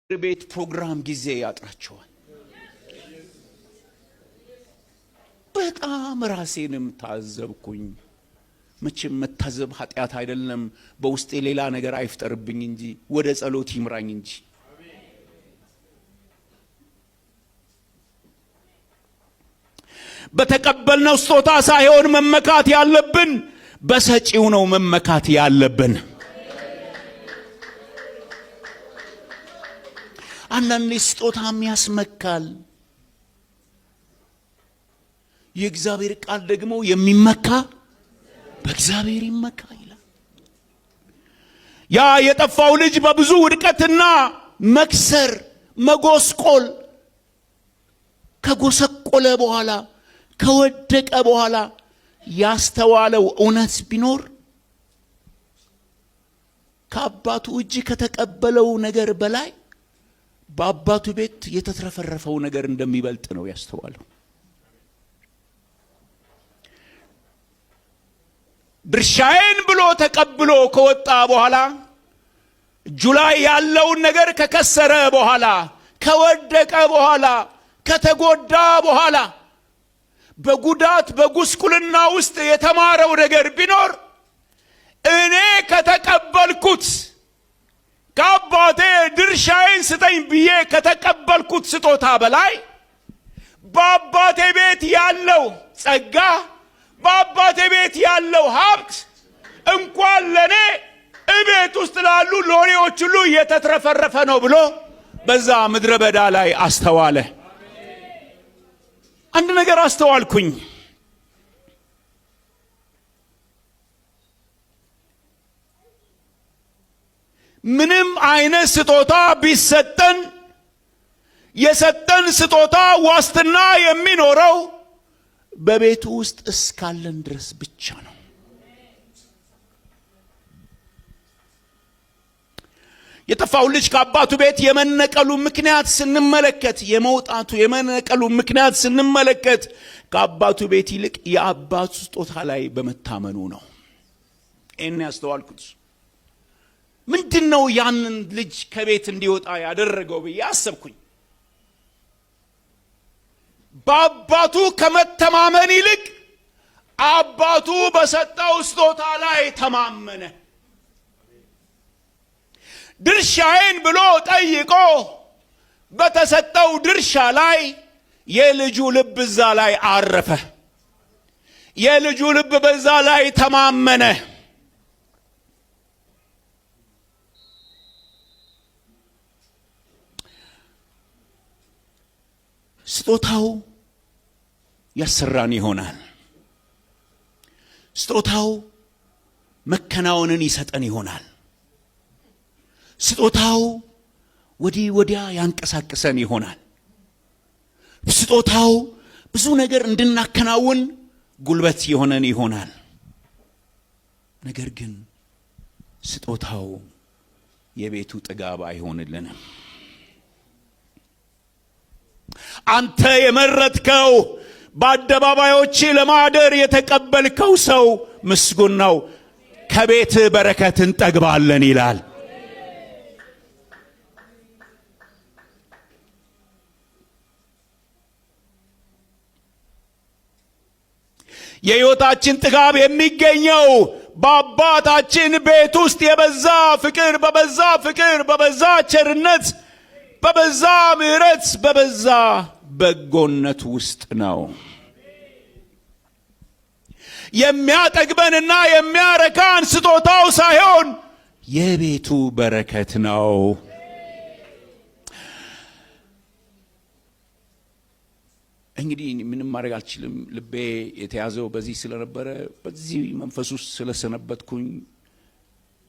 ቤት ፕሮግራም ጊዜ ያጥራቸዋል። በጣም ራሴንም ታዘብኩኝ። መቼም መታዘብ ኃጢአት አይደለም፣ በውስጤ ሌላ ነገር አይፍጠርብኝ እንጂ ወደ ጸሎት ይምራኝ እንጂ። በተቀበልነው ስጦታ ሳይሆን መመካት ያለብን በሰጪው ነው መመካት ያለብን። አንዳንዴ ስጦታም ያስመካል። የእግዚአብሔር ቃል ደግሞ የሚመካ በእግዚአብሔር ይመካ ይላል። ያ የጠፋው ልጅ በብዙ ውድቀትና መክሰር መጎስቆል ከጎሰቆለ በኋላ ከወደቀ በኋላ ያስተዋለው እውነት ቢኖር ከአባቱ እጅ ከተቀበለው ነገር በላይ በአባቱ ቤት የተትረፈረፈው ነገር እንደሚበልጥ ነው ያስተዋለው። ድርሻዬን ብሎ ተቀብሎ ከወጣ በኋላ እጁ ላይ ያለውን ነገር ከከሰረ በኋላ ከወደቀ በኋላ ከተጎዳ በኋላ በጉዳት በጉስቁልና ውስጥ የተማረው ነገር ቢኖር እኔ ከተቀበልኩት ከአባቴ ድርሻዬን ስጠኝ ብዬ ከተቀበልኩት ስጦታ በላይ በአባቴ ቤት ያለው ጸጋ በአባቴ ቤት ያለው ሀብት እንኳን ለኔ እቤት ውስጥ ላሉ ሎሌዎች ሁሉ የተትረፈረፈ ነው ብሎ በዛ ምድረ በዳ ላይ አስተዋለ። አንድ ነገር አስተዋልኩኝ። ምንም አይነት ስጦታ ቢሰጠን የሰጠን ስጦታ ዋስትና የሚኖረው በቤቱ ውስጥ እስካለን ድረስ ብቻ ነው። የጠፋው ልጅ ከአባቱ ቤት የመነቀሉ ምክንያት ስንመለከት የመነቀሉ ምክንያት ስንመለከት ከአባቱ ቤት ይልቅ የአባቱ ስጦታ ላይ በመታመኑ ነው። እኔ ያስተዋልኩት ምንድነው ያንን ልጅ ከቤት እንዲወጣ ያደረገው ብዬ አሰብኩኝ። በአባቱ ከመተማመን ይልቅ አባቱ በሰጠው ስጦታ ላይ ተማመነ። ድርሻዬን ብሎ ጠይቆ በተሰጠው ድርሻ ላይ የልጁ ልብ እዛ ላይ አረፈ። የልጁ ልብ በዛ ላይ ተማመነ። ስጦታው ያሰራን ይሆናል። ስጦታው መከናወንን ይሰጠን ይሆናል። ስጦታው ወዲህ ወዲያ ያንቀሳቅሰን ይሆናል። ስጦታው ብዙ ነገር እንድናከናውን ጉልበት የሆነን ይሆናል። ነገር ግን ስጦታው የቤቱ ጥጋብ አይሆንልንም። አንተ የመረጥከው በአደባባዮች ለማደር የተቀበልከው ሰው ምስጉን ነው፣ ከቤት በረከት እንጠግባለን ይላል። የሕይወታችን ጥጋብ የሚገኘው በአባታችን ቤት ውስጥ የበዛ ፍቅር በበዛ ቸርነት በበዛ ምሕረት በበዛ በጎነት ውስጥ ነው። የሚያጠግበንና የሚያረካን ስጦታው ሳይሆን የቤቱ በረከት ነው። እንግዲህ ምንም ማድረግ አልችልም። ልቤ የተያዘው በዚህ ስለነበረ በዚህ መንፈስ ውስጥ ስለሰነበትኩኝ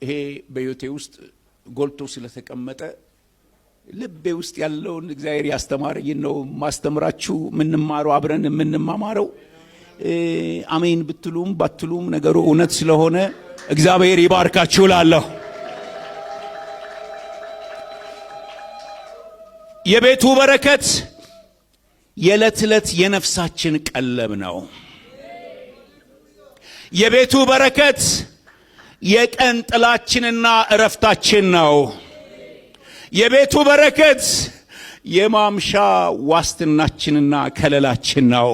ይሄ በሕይወቴ ውስጥ ጎልቶ ስለተቀመጠ ልቤ ውስጥ ያለውን እግዚአብሔር ያስተማረኝ ነው ማስተምራችሁ። ምንማረው አብረን የምንማማረው አሜን ብትሉም ባትሉም ነገሩ እውነት ስለሆነ እግዚአብሔር ይባርካችሁ እላለሁ። የቤቱ በረከት የዕለት ዕለት የነፍሳችን ቀለብ ነው። የቤቱ በረከት የቀን ጥላችንና እረፍታችን ነው። የቤቱ በረከት የማምሻ ዋስትናችንና ከለላችን ነው።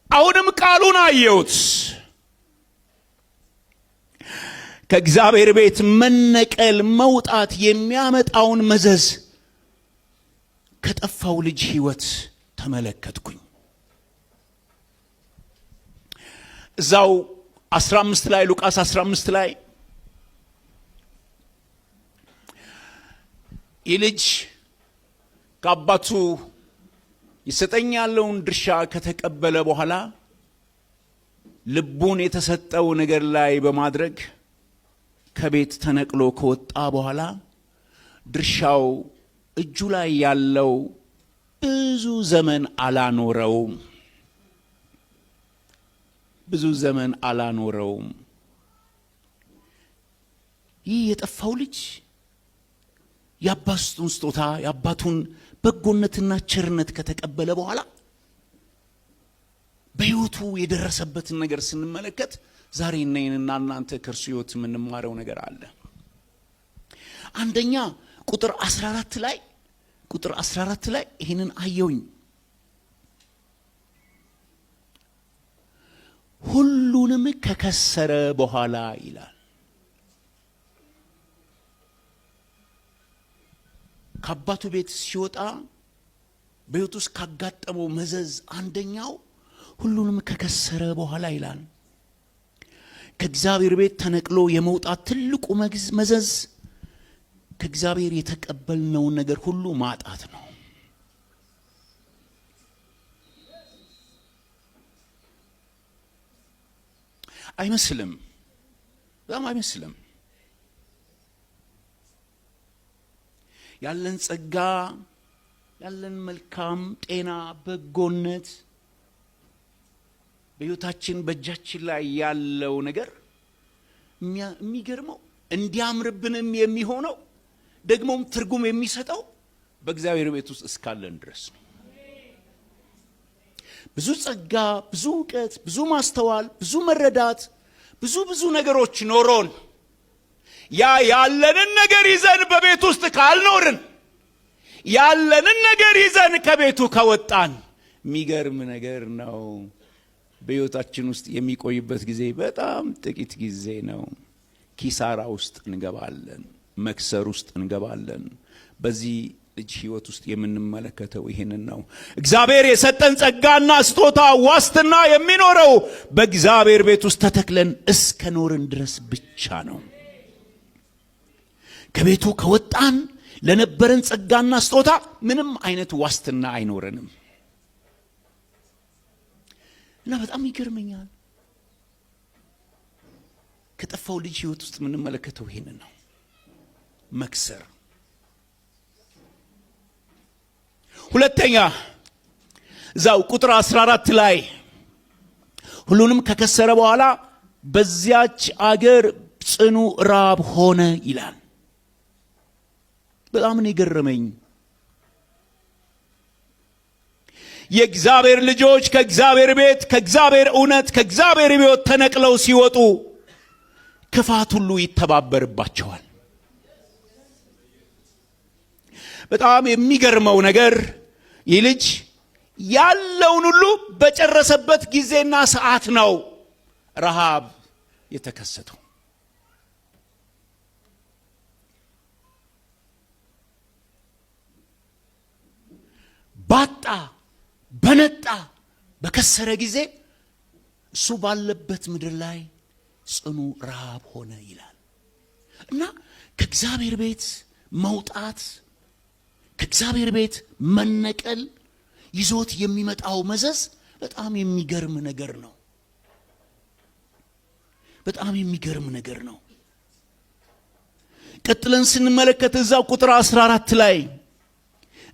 አሁንም ቃሉን አየሁት። ከእግዚአብሔር ቤት መነቀል መውጣት የሚያመጣውን መዘዝ ከጠፋው ልጅ ሕይወት ተመለከትኩኝ። እዛው 15 ላይ ሉቃስ 15 ላይ ይልጅ ከአባቱ ይሰጠኛለውን ድርሻ ከተቀበለ በኋላ ልቡን የተሰጠው ነገር ላይ በማድረግ ከቤት ተነቅሎ ከወጣ በኋላ ድርሻው እጁ ላይ ያለው ብዙ ዘመን አላኖረውም። ብዙ ዘመን አላኖረውም። ይህ የጠፋው ልጅ የአባቱን ስጦታ የአባቱን በጎነትና ቸርነት ከተቀበለ በኋላ በሕይወቱ የደረሰበትን ነገር ስንመለከት ዛሬ እኔና እናንተ ከእርሱ ሕይወት የምንማረው ነገር አለ። አንደኛ ቁጥር 14 ላይ ይህንን አየውኝ። ሁሉንም ከከሰረ በኋላ ይላል። ከአባቱ ቤት ሲወጣ በሕይወቱ ውስጥ ካጋጠመው መዘዝ አንደኛው ሁሉንም ከከሰረ በኋላ ይላል። ከእግዚአብሔር ቤት ተነቅሎ የመውጣት ትልቁ መዘዝ ከእግዚአብሔር የተቀበልነውን ነገር ሁሉ ማጣት ነው። አይመስልም? በጣም አይመስልም? ያለን ጸጋ፣ ያለን መልካም ጤና፣ በጎነት በሕይወታችን በእጃችን ላይ ያለው ነገር የሚገርመው እንዲያምርብንም የሚሆነው ደግሞም ትርጉም የሚሰጠው በእግዚአብሔር ቤት ውስጥ እስካለን ድረስ ነው። ብዙ ጸጋ፣ ብዙ ዕውቀት፣ ብዙ ማስተዋል፣ ብዙ መረዳት፣ ብዙ ነገሮች ኖሮን ያለንን ነገር ይዘን በቤት ውስጥ ካልኖርን፣ ያለንን ነገር ይዘን ከቤቱ ከወጣን የሚገርም ነገር ነው። በሕይወታችን ውስጥ የሚቆይበት ጊዜ በጣም ጥቂት ጊዜ ነው። ኪሳራ ውስጥ እንገባለን፣ መክሰር ውስጥ እንገባለን። በዚህ ልጅ ሕይወት ውስጥ የምንመለከተው ይሄንን ነው። እግዚአብሔር የሰጠን ጸጋና ስጦታ ዋስትና የሚኖረው በእግዚአብሔር ቤት ውስጥ ተተክለን እስከ ኖርን ድረስ ብቻ ነው። ከቤቱ ከወጣን ለነበረን ጸጋና ስጦታ ምንም አይነት ዋስትና አይኖረንም። እና በጣም ይገርመኛል። ከጠፋው ልጅ ሕይወት ውስጥ የምንመለከተው ይሄንን ነው፣ መክሰር። ሁለተኛ እዛው ቁጥር 14 ላይ ሁሉንም ከከሰረ በኋላ በዚያች አገር ጽኑ ራብ ሆነ ይላል። በጣም ነው የገረመኝ። የእግዚአብሔር ልጆች ከእግዚአብሔር ቤት፣ ከእግዚአብሔር እውነት፣ ከእግዚአብሔር ሕይወት ተነቅለው ሲወጡ ክፋት ሁሉ ይተባበርባቸዋል። በጣም የሚገርመው ነገር ይህ ልጅ ያለውን ሁሉ በጨረሰበት ጊዜና ሰዓት ነው ረሃብ የተከሰተው። ባጣ በነጣ በከሰረ ጊዜ እሱ ባለበት ምድር ላይ ጽኑ ረሃብ ሆነ ይላል። እና ከእግዚአብሔር ቤት መውጣት፣ ከእግዚአብሔር ቤት መነቀል ይዞት የሚመጣው መዘዝ በጣም የሚገርም ነገር ነው። በጣም የሚገርም ነገር ነው። ቀጥለን ስንመለከት እዛው ቁጥር 14 ላይ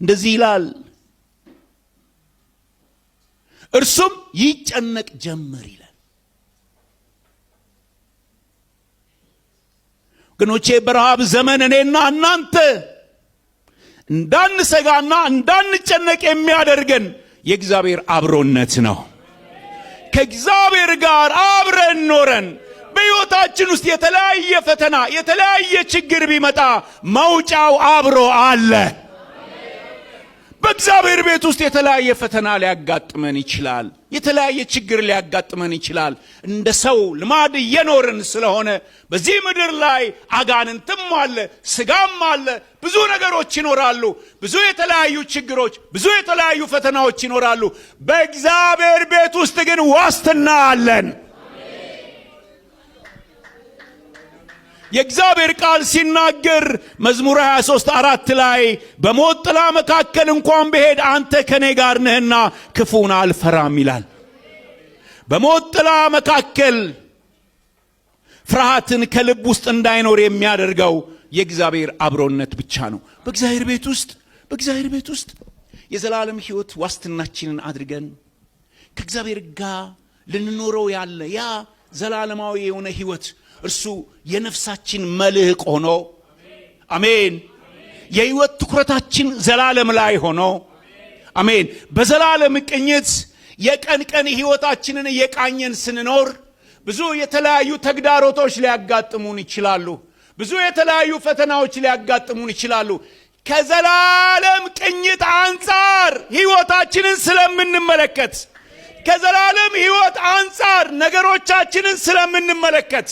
እንደዚህ ይላል፣ እርሱም ይጨነቅ ጀመር ይላል። ወገኖቼ በረሃብ ዘመን እኔና እናንተ እንዳንሰጋና እንዳንጨነቅ የሚያደርገን የእግዚአብሔር አብሮነት ነው። ከእግዚአብሔር ጋር አብረን ኖረን በሕይወታችን ውስጥ የተለያየ ፈተና የተለያየ ችግር ቢመጣ መውጫው አብሮ አለ። በእግዚአብሔር ቤት ውስጥ የተለያየ ፈተና ሊያጋጥመን ይችላል። የተለያየ ችግር ሊያጋጥመን ይችላል። እንደ ሰው ልማድ እየኖርን ስለሆነ በዚህ ምድር ላይ አጋንንትም አለ፣ ስጋም አለ፣ ብዙ ነገሮች ይኖራሉ። ብዙ የተለያዩ ችግሮች፣ ብዙ የተለያዩ ፈተናዎች ይኖራሉ። በእግዚአብሔር ቤት ውስጥ ግን ዋስትና አለን። የእግዚአብሔር ቃል ሲናገር መዝሙር 23:4 ላይ በሞት ጥላ መካከል እንኳን ብሄድ አንተ ከኔ ጋር ነህና ክፉን አልፈራም ይላል። በሞት ጥላ መካከል ፍርሃትን ከልብ ውስጥ እንዳይኖር የሚያደርገው የእግዚአብሔር አብሮነት ብቻ ነው። በእግዚአብሔር ቤት ውስጥ የዘላለም ሕይወት ዋስትናችንን አድርገን ከእግዚአብሔር ጋር ልንኖረው ያለ ያ ዘላለማዊ የሆነ ሕይወት እርሱ የነፍሳችን መልህቅ ሆኖ አሜን፣ የሕይወት ትኩረታችን ዘላለም ላይ ሆኖ አሜን፣ በዘላለም ቅኝት የቀን ቀን ሕይወታችንን የቃኘን ስንኖር ብዙ የተለያዩ ተግዳሮቶች ሊያጋጥሙን ይችላሉ። ብዙ የተለያዩ ፈተናዎች ሊያጋጥሙን ይችላሉ። ከዘላለም ቅኝት አንፃር ሕይወታችንን ስለምንመለከት ከዘላለም ሕይወት አንፃር ነገሮቻችንን ስለምንመለከት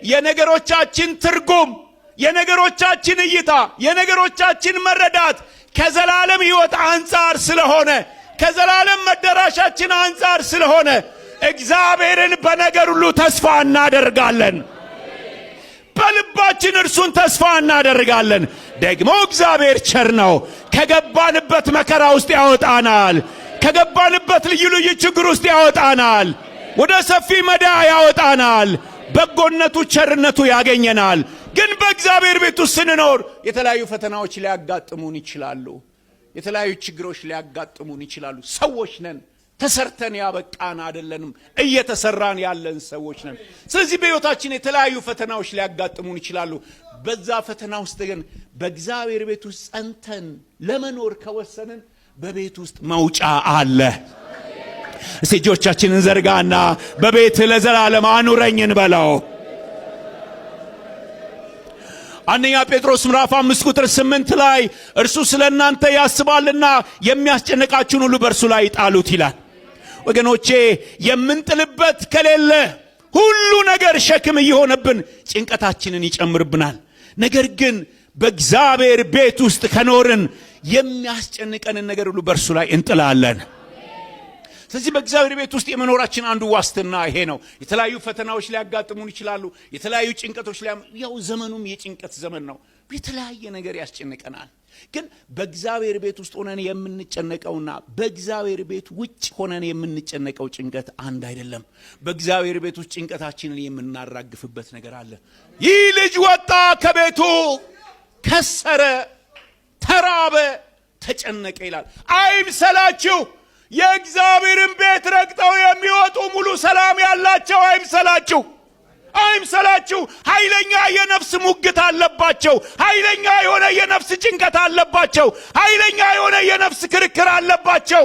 የነገሮቻችን ትርጉም፣ የነገሮቻችን እይታ፣ የነገሮቻችን መረዳት ከዘላለም ሕይወት አንፃር ስለሆነ ከዘላለም መደራሻችን አንፃር ስለሆነ እግዚአብሔርን በነገር ሁሉ ተስፋ እናደርጋለን። በልባችን እርሱን ተስፋ እናደርጋለን። ደግሞ እግዚአብሔር ቸር ነው። ከገባንበት መከራ ውስጥ ያወጣናል። ከገባንበት ልዩ ልዩ ችግር ውስጥ ያወጣናል። ወደ ሰፊ መዳ ያወጣናል። በጎነቱ ቸርነቱ ያገኘናል። ግን በእግዚአብሔር ቤት ውስጥ ስንኖር የተለያዩ ፈተናዎች ሊያጋጥሙን ይችላሉ። የተለያዩ ችግሮች ሊያጋጥሙን ይችላሉ። ሰዎች ነን። ተሰርተን ያበቃን አይደለንም። እየተሰራን ያለን ሰዎች ነን። ስለዚህ በሕይወታችን የተለያዩ ፈተናዎች ሊያጋጥሙን ይችላሉ። በዛ ፈተና ውስጥ ግን በእግዚአብሔር ቤት ውስጥ ጸንተን ለመኖር ከወሰንን በቤት ውስጥ መውጫ አለ። እስቲ እጆቻችንን ዘርጋና በቤት ለዘላለም አኑረኝ እንበለው። አንደኛ ጴጥሮስ ምዕራፍ 5:8 ላይ እርሱ ስለናንተ ያስባልና የሚያስጨንቃችሁን ሁሉ በእርሱ ላይ ጣሉት ይላል። ወገኖቼ የምንጥልበት ከሌለ ሁሉ ነገር ሸክም እየሆነብን ጭንቀታችንን ይጨምርብናል። ነገር ግን በእግዚአብሔር ቤት ውስጥ ከኖርን የሚያስጨንቀንን ነገር ሁሉ በእርሱ ላይ እንጥላለን። ስለዚህ በእግዚአብሔር ቤት ውስጥ የመኖራችን አንዱ ዋስትና ይሄ ነው። የተለያዩ ፈተናዎች ሊያጋጥሙን ይችላሉ። የተለያዩ ጭንቀቶች ያው ዘመኑም የጭንቀት ዘመን ነው። የተለያየ ነገር ያስጨንቀናል። ግን በእግዚአብሔር ቤት ውስጥ ሆነን የምንጨነቀውና በእግዚአብሔር ቤት ውጭ ሆነን የምንጨነቀው ጭንቀት አንድ አይደለም። በእግዚአብሔር ቤት ውስጥ ጭንቀታችንን የምናራግፍበት ነገር አለ። ይህ ልጅ ወጣ ከቤቱ፣ ከሰረ፣ ተራበ፣ ተጨነቀ ይላል። አይምሰላችሁ የእግዚአብሔርን ቤት ረግጠው የሚወጡ ሙሉ ሰላም ያላቸው አይምሰላችሁ። ኃይለኛ የነፍስ ሙግት አለባቸው። ኃይለኛ የሆነ የነፍስ ጭንቀት አለባቸው። ኃይለኛ የሆነ የነፍስ ክርክር አለባቸው።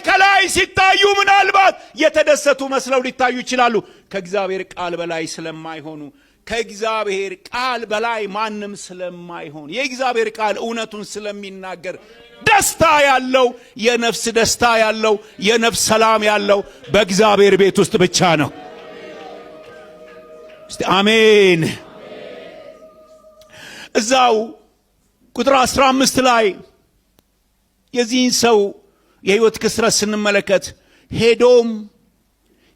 ከላይ ሲታዩ ምናልባት የተደሰቱ መስለው ሊታዩ ይችላሉ። ከእግዚአብሔር ቃል በላይ ስለማይሆኑ ከእግዚአብሔር ቃል በላይ ማንም ስለማይሆን የእግዚአብሔር ቃል እውነቱን ስለሚናገር ደስታ ያለው የነፍስ ደስታ ያለው የነፍስ ሰላም ያለው በእግዚአብሔር ቤት ውስጥ ብቻ ነው። እስቲ አሜን። እዛው ቁጥር 15 ላይ የዚህን ሰው የሕይወት ክስረት ስንመለከት ሄዶም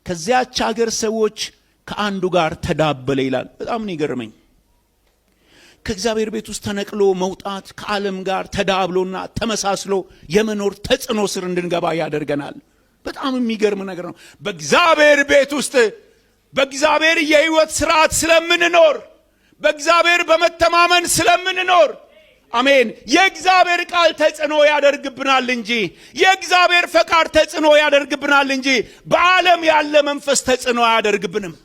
ከዚያች ሀገር ሰዎች ከአንዱ ጋር ተዳበለ ይላል። በጣም ነው ይገርመኝ። ከእግዚአብሔር ቤት ውስጥ ተነቅሎ መውጣት ከዓለም ጋር ተዳብሎና ተመሳስሎ የመኖር ተጽዕኖ ስር እንድንገባ ያደርገናል። በጣም የሚገርም ነገር ነው። በእግዚአብሔር ቤት ውስጥ በእግዚአብሔር የሕይወት ስርዓት ስለምንኖር በእግዚአብሔር በመተማመን ስለምንኖር አሜን የእግዚአብሔር ቃል ተጽዕኖ ያደርግብናል እንጂ የእግዚአብሔር ፈቃድ ተጽዕኖ ያደርግብናል እንጂ በዓለም ያለ መንፈስ ተጽዕኖ አያደርግብንም።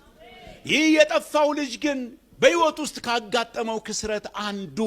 ይህ የጠፋው ልጅ ግን በሕይወት ውስጥ ካጋጠመው ክስረት አንዱ